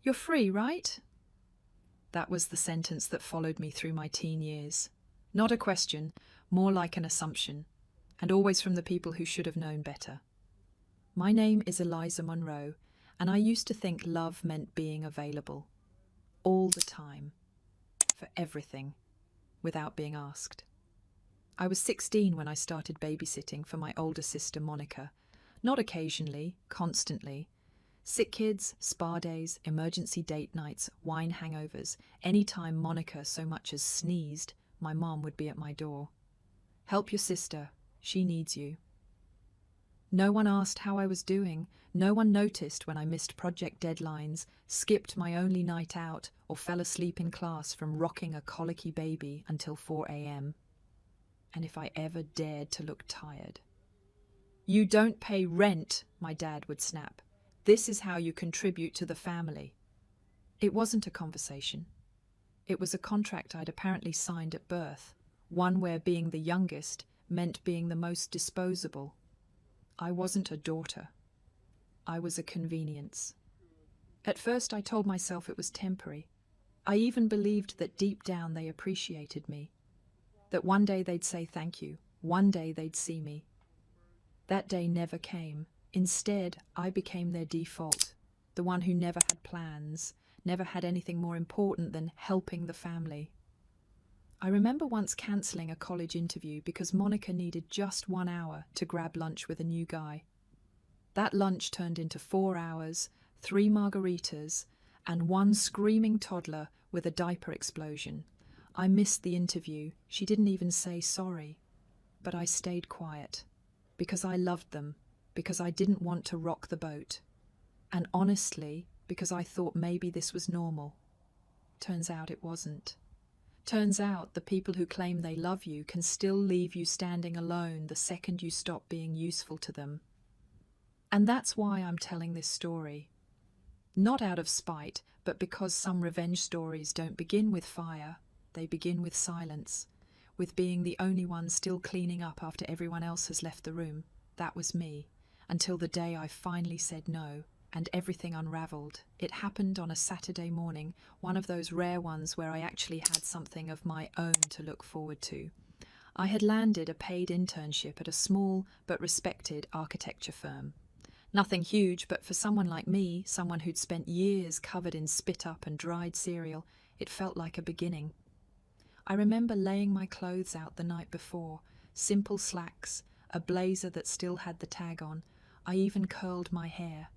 You're free, right? That was the sentence that followed me through my teen years. Not a question, more like an assumption, and always from the people who should have known better. My name is Eliza Monroe, and I used to think love meant being available. All the time. For everything. Without being asked. I was 16 when I started babysitting for my older sister Monica. Not occasionally, constantly. Sick kids, spa days, emergency date nights, wine hangovers. Any time Monica so much as sneezed, my mom would be at my door. Help your sister. She needs you. No one asked how I was doing. No one noticed when I missed project deadlines, skipped my only night out, or fell asleep in class from rocking a colicky baby until 4 a.m. And if I ever dared to look tired. You don't pay rent, my dad would snap. This is how you contribute to the family. It wasn't a conversation. It was a contract I'd apparently signed at birth, one where being the youngest meant being the most disposable. I wasn't a daughter. I was a convenience. At first I told myself it was temporary. I even believed that deep down they appreciated me. That one day they'd say thank you. One day they'd see me. That day never came. Instead, I became their default. The one who never had plans, never had anything more important than helping the family. I remember once cancelling a college interview because Monica needed just 1 hour to grab lunch with a new guy. That lunch turned into 4 hours, 3 margaritas, and 1 screaming toddler with a diaper explosion. I missed the interview. She didn't even say sorry. But I stayed quiet. Because I loved them. Because I didn't want to rock the boat. And honestly, because I thought maybe this was normal. Turns out it wasn't. Turns out the people who claim they love you can still leave you standing alone the second you stop being useful to them. And that's why I'm telling this story. Not out of spite, but because some revenge stories don't begin with fire, they begin with silence, with being the only one still cleaning up after everyone else has left the room. That was me, until the day I finally said no. And everything unraveled. It happened on a Saturday morning, one of those rare ones where I actually had something of my own to look forward to. I had landed a paid internship at a small but respected architecture firm. Nothing huge, but for someone like me, someone who'd spent years covered in spit-up and dried cereal, it felt like a beginning. I remember laying my clothes out the night before, simple slacks, a blazer that still had the tag on. I even curled my hair.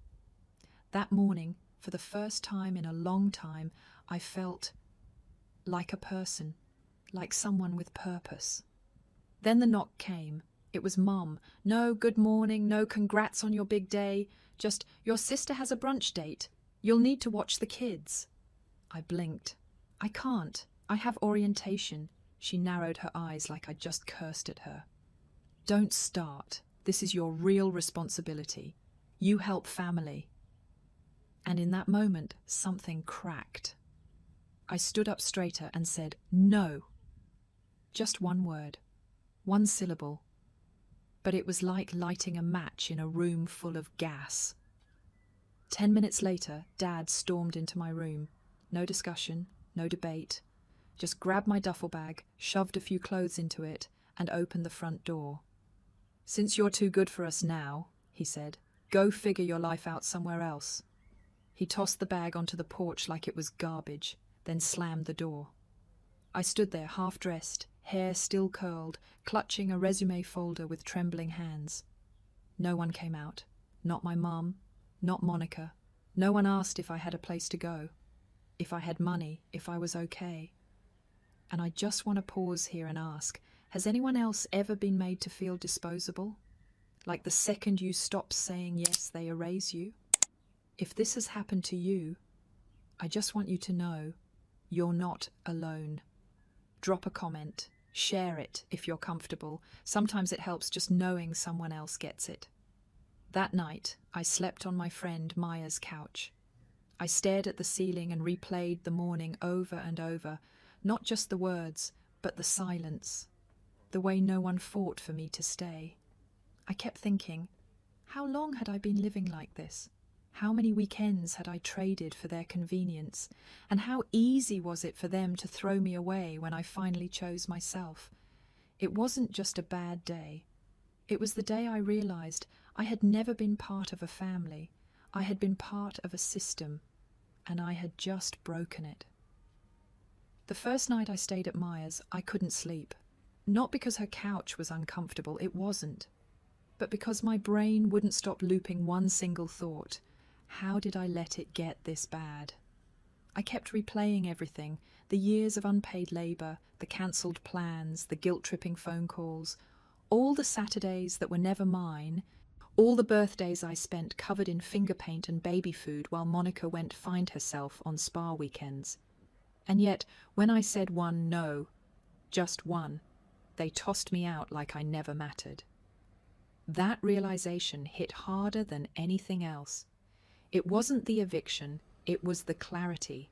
That morning, for the first time in a long time, I felt like a person, like someone with purpose. Then the knock came. It was Mum. No good morning, no congrats on your big day, just your sister has a brunch date. You'll need to watch the kids. I blinked. I can't. I have orientation. She narrowed her eyes like I'd just cursed at her. Don't start. This is your real responsibility. You help family. And in that moment, something cracked. I stood up straighter and said, no. Just one word, one syllable. But it was like lighting a match in a room full of gas. 10 minutes later, Dad stormed into my room. No discussion, no debate. Just grabbed my duffel bag, shoved a few clothes into it, and opened the front door. Since you're too good for us now, he said, go figure your life out somewhere else. He tossed the bag onto the porch like it was garbage, then slammed the door. I stood there half-dressed, hair still curled, clutching a resume folder with trembling hands. No one came out. Not my mum, not Monica. No one asked if I had a place to go, if I had money, if I was okay. And I just want to pause here and ask, has anyone else ever been made to feel disposable? Like the second you stop saying yes, they erase you? If this has happened to you, I just want you to know you're not alone. Drop a comment, share it if you're comfortable. Sometimes it helps just knowing someone else gets it. That night, I slept on my friend Maya's couch. I stared at the ceiling and replayed the morning over and over, not just the words, but the silence, the way no one fought for me to stay. I kept thinking, how long had I been living like this? How many weekends had I traded for their convenience, and how easy was it for them to throw me away when I finally chose myself? It wasn't just a bad day. It was the day I realized I had never been part of a family. I had been part of a system, and I had just broken it. The first night I stayed at Maya's, I couldn't sleep. Not because her couch was uncomfortable, it wasn't, but because my brain wouldn't stop looping one single thought. How did I let it get this bad? I kept replaying everything, the years of unpaid labour, the cancelled plans, the guilt-tripping phone calls, all the Saturdays that were never mine, all the birthdays I spent covered in finger paint and baby food while Monica went find herself on spa weekends. And yet, when I said one no, just one, they tossed me out like I never mattered. That realization hit harder than anything else. It wasn't the eviction, it was the clarity.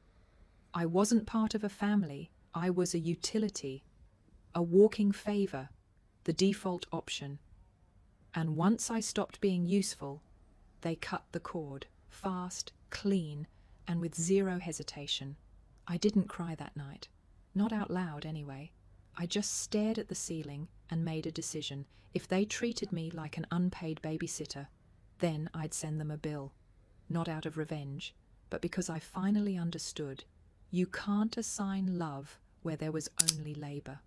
I wasn't part of a family, I was a utility, a walking favour, the default option. And once I stopped being useful, they cut the cord, fast, clean, and with zero hesitation. I didn't cry that night. Not out loud, anyway. I just stared at the ceiling and made a decision. If they treated me like an unpaid babysitter, then I'd send them a bill. Not out of revenge, but because I finally understood. You can't assign love where there was only labour.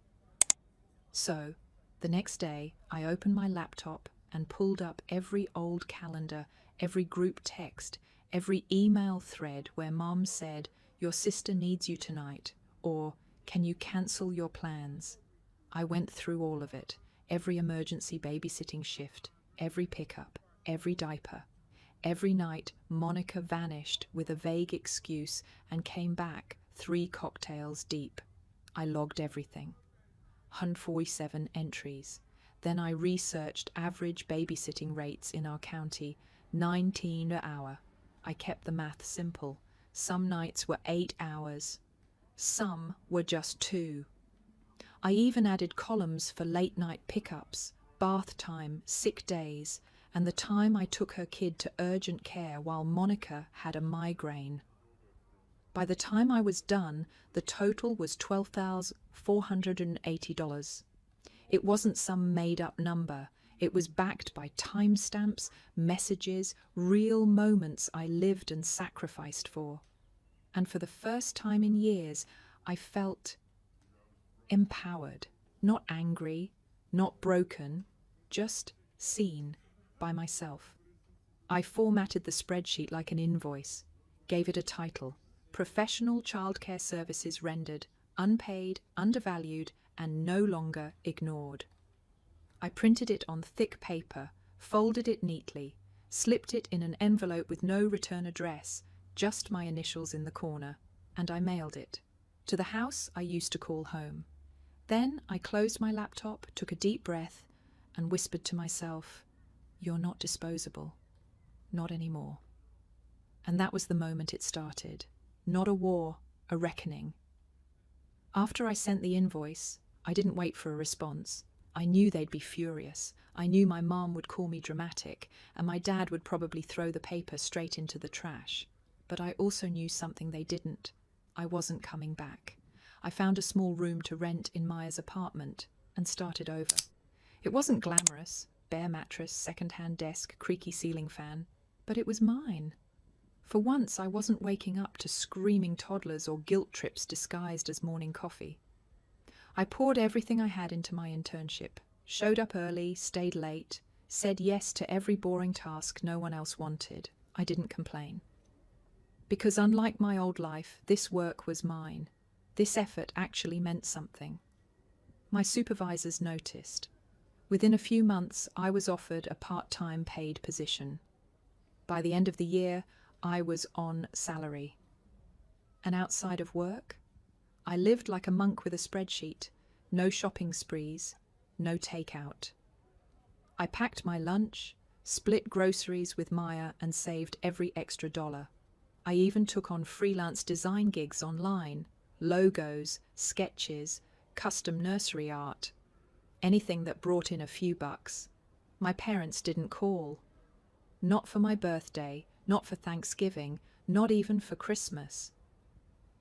So, the next day, I opened my laptop and pulled up every old calendar, every group text, every email thread where Mom said, "Your sister needs you tonight," or "Can you cancel your plans?" I went through all of it, every emergency babysitting shift, every pickup, every diaper. Every night, Monica vanished with a vague excuse and came back 3 cocktails deep. I logged everything. 147 entries. Then I researched average babysitting rates in our county, 19 an hour. I kept the math simple. Some nights were 8 hours. Some were just 2. I even added columns for late night pickups, bath time, sick days, and the time I took her kid to urgent care while Monica had a migraine. By the time I was done, the total was $12,480. It wasn't some made-up number. It was backed by timestamps, messages, real moments I lived and sacrificed for. And for the first time in years, I felt empowered, not angry, not broken, just seen by myself. I formatted the spreadsheet like an invoice, gave it a title, Professional Childcare Services Rendered, Unpaid, Undervalued, and No Longer Ignored. I printed it on thick paper, folded it neatly, slipped it in an envelope with no return address, just my initials in the corner, and I mailed it to the house I used to call home. Then I closed my laptop, took a deep breath, and whispered to myself, "You're not disposable. Not anymore." And that was the moment it started. Not a war, a reckoning. After I sent the invoice, I didn't wait for a response. I knew they'd be furious. I knew my mom would call me dramatic, and my dad would probably throw the paper straight into the trash. But I also knew something they didn't. I wasn't coming back. I found a small room to rent in Maya's apartment and started over. It wasn't glamorous. Bare mattress, second-hand desk, creaky ceiling fan. But it was mine. For once, I wasn't waking up to screaming toddlers or guilt trips disguised as morning coffee. I poured everything I had into my internship, showed up early, stayed late, said yes to every boring task no one else wanted. I didn't complain. Because unlike my old life, this work was mine. This effort actually meant something. My supervisors noticed. Within a few months, I was offered a part-time paid position. By the end of the year, I was on salary. And outside of work, I lived like a monk with a spreadsheet. No shopping sprees, no takeout. I packed my lunch, split groceries with Maya, and saved every extra dollar. I even took on freelance design gigs online, logos, sketches, custom nursery art. Anything that brought in a few bucks. My parents didn't call. Not for my birthday, not for Thanksgiving, not even for Christmas.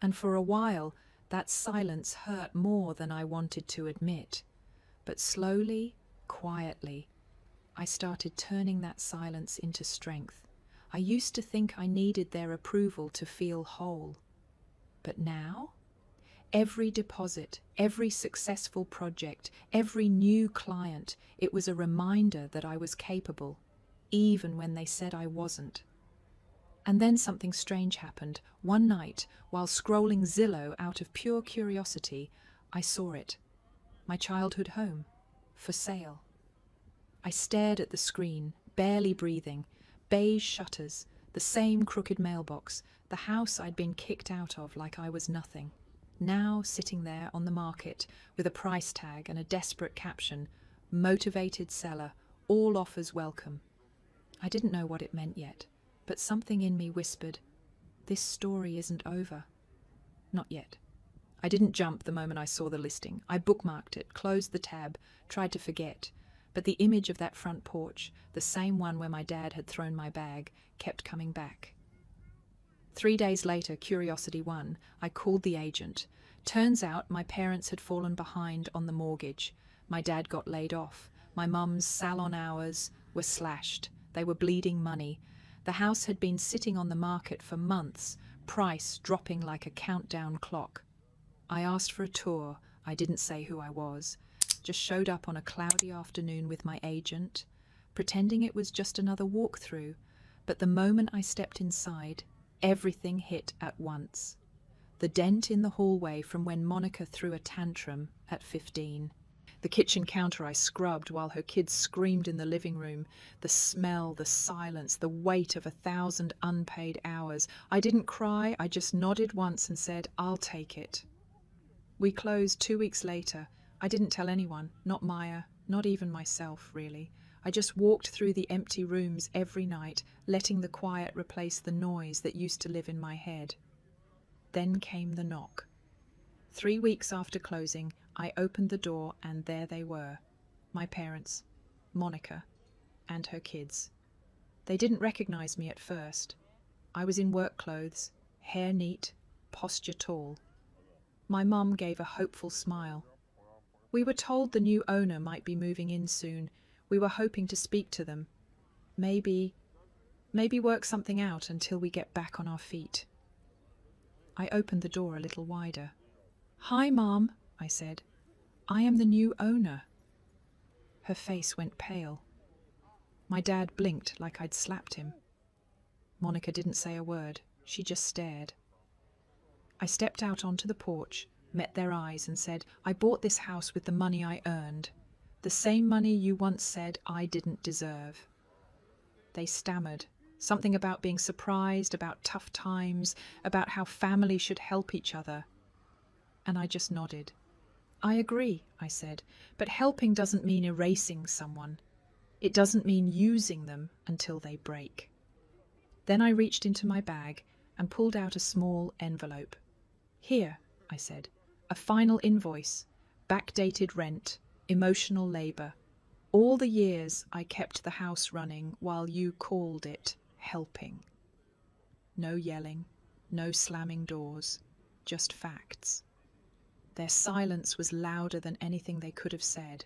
And for a while, that silence hurt more than I wanted to admit. But slowly, quietly, I started turning that silence into strength. I used to think I needed their approval to feel whole. But now, every deposit, every successful project, every new client, it was a reminder that I was capable, even when they said I wasn't. And then something strange happened. One night, while scrolling Zillow out of pure curiosity, I saw it. My childhood home, for sale. I stared at the screen, barely breathing. Beige shutters, the same crooked mailbox, the house I'd been kicked out of like I was nothing. Now sitting there on the market with a price tag and a desperate caption, "Motivated seller, all offers welcome." I didn't know what it meant yet, but something in me whispered, this story isn't over. Not yet. I didn't jump the moment I saw the listing. I bookmarked it, closed the tab, tried to forget. But the image of that front porch, the same one where my dad had thrown my bag, kept coming back. 3 days later, curiosity won. I called the agent. Turns out my parents had fallen behind on the mortgage. My dad got laid off. My mum's salon hours were slashed. They were bleeding money. The house had been sitting on the market for months, price dropping like a countdown clock. I asked for a tour. I didn't say who I was. Just showed up on a cloudy afternoon with my agent, pretending it was just another walkthrough. But the moment I stepped inside, everything hit at once. The dent in the hallway from when Monica threw a tantrum at 15. The kitchen counter I scrubbed while her kids screamed in the living room. The smell, the silence, the weight of 1,000 unpaid hours. I didn't cry, I just nodded once and said, "I'll take it." We closed 2 weeks later. I didn't tell anyone, not Maya, not even myself, really. I just walked through the empty rooms every night, letting the quiet replace the noise that used to live in my head. Then came the knock. 3 weeks after closing, I opened the door and there they were. My parents, Monica, and her kids. They didn't recognize me at first. I was in work clothes, hair neat, posture tall. My mum gave a hopeful smile. "We were told the new owner might be moving in soon. We were hoping to speak to them. Maybe work something out until we get back on our feet." I opened the door a little wider. "Hi, Mom," I said. "I am the new owner." Her face went pale. My dad blinked like I'd slapped him. Monica didn't say a word. She just stared. I stepped out onto the porch, met their eyes and said, "I bought this house with the money I earned. The same money you once said I didn't deserve." They stammered. Something about being surprised, about tough times, about how family should help each other. And I just nodded. "I agree," I said, "but helping doesn't mean erasing someone. It doesn't mean using them until they break." Then I reached into my bag and pulled out a small envelope. "Here," I said, "a final invoice, backdated rent, emotional labor. All the years I kept the house running while you called it helping." No yelling, no slamming doors, just facts. Their silence was louder than anything they could have said.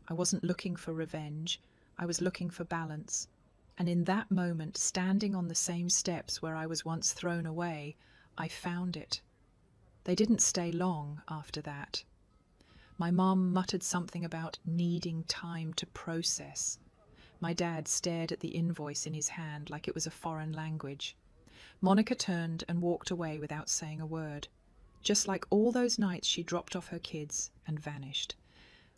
I wasn't looking for revenge. I was looking for balance. And in that moment, standing on the same steps where I was once thrown away, I found it. They didn't stay long after that. My mom muttered something about needing time to process. My dad stared at the invoice in his hand like it was a foreign language. Monica turned and walked away without saying a word. Just like all those nights she dropped off her kids and vanished.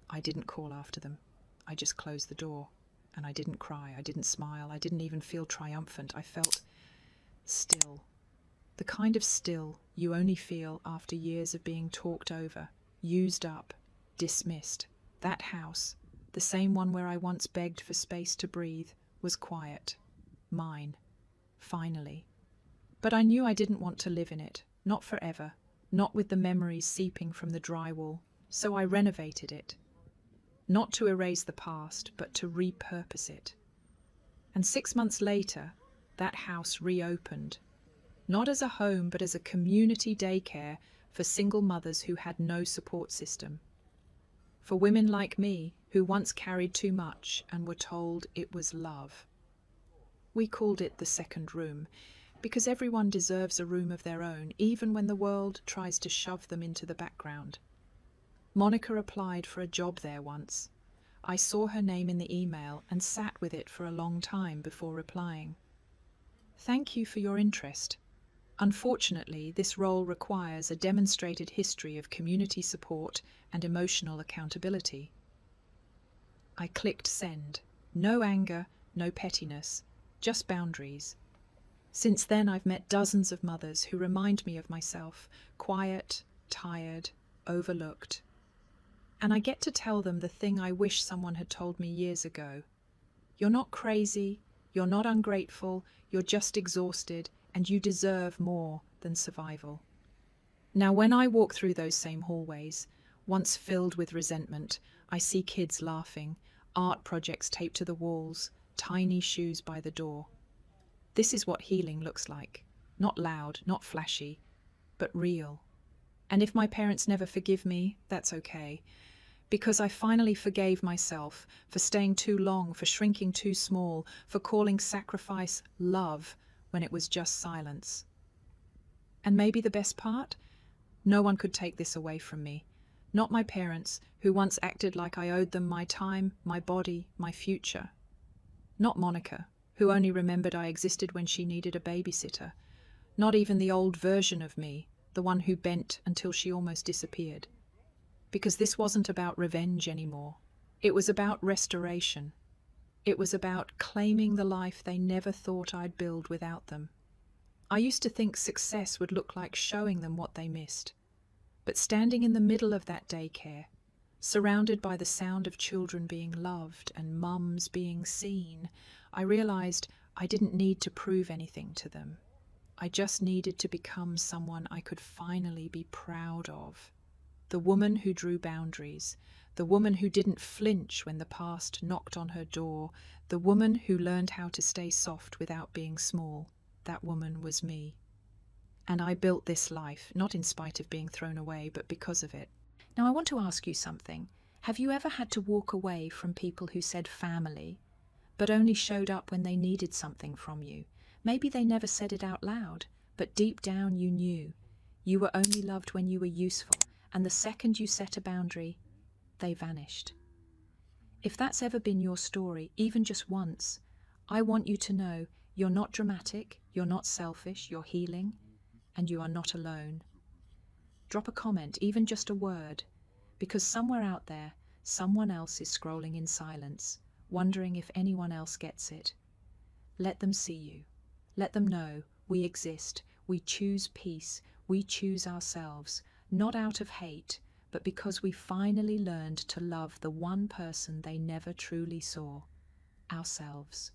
I didn't call after them. I just closed the door. And I didn't cry, I didn't smile, I didn't even feel triumphant. I felt still. The kind of still you only feel after years of being talked over, used up, dismissed. That house, the same one where I once begged for space to breathe, was quiet. Mine. Finally. But I knew I didn't want to live in it. Not forever. Not with the memories seeping from the drywall. So I renovated it. Not to erase the past, but to repurpose it. And 6 months later, that house reopened. Not as a home, but as a community daycare for single mothers who had no support system. For women like me, who once carried too much and were told it was love. We called it the second room, because everyone deserves a room of their own, even when the world tries to shove them into the background. Monica applied for a job there once. I saw her name in the email and sat with it for a long time before replying. Thank you for your interest. Unfortunately, this role requires a demonstrated history of community support and emotional accountability. I clicked send. No anger, no pettiness, just boundaries. Since then, I've met dozens of mothers who remind me of myself, quiet, tired, overlooked. And I get to tell them the thing I wish someone had told me years ago. You're not crazy, you're not ungrateful, you're just exhausted, and you deserve more than survival. Now, when I walk through those same hallways, once filled with resentment, I see kids laughing, art projects taped to the walls, tiny shoes by the door. This is what healing looks like. Not loud, not flashy, but real. And if my parents never forgive me, that's okay. Because I finally forgave myself for staying too long, for shrinking too small, for calling sacrifice love when it was just silence. And maybe the best part? No one could take this away from me. Not my parents, who once acted like I owed them my time, my body, my future. Not Monica, who only remembered I existed when she needed a babysitter. Not even the old version of me, the one who bent until she almost disappeared. Because this wasn't about revenge anymore. It was about restoration. It was about claiming the life they never thought I'd build without them. I used to think success would look like showing them what they missed. But standing in the middle of that daycare, surrounded by the sound of children being loved and mums being seen, I realized I didn't need to prove anything to them. I just needed to become someone I could finally be proud of. The woman who drew boundaries, the woman who didn't flinch when the past knocked on her door, the woman who learned how to stay soft without being small. That woman was me. And I built this life, not in spite of being thrown away, but because of it. Now I want to ask you something. Have you ever had to walk away from people who said family, but only showed up when they needed something from you? Maybe they never said it out loud, but deep down you knew. You were only loved when you were useful, and the second you set a boundary, they vanished. If that's ever been your story, even just once, I want you to know you're not dramatic, you're not selfish, you're healing, and you are not alone. Drop a comment, even just a word, because somewhere out there, someone else is scrolling in silence, wondering if anyone else gets it. Let them see you. Let them know we exist, we choose peace, we choose ourselves, not out of hate, but because we finally learned to love the one person they never truly saw, ourselves.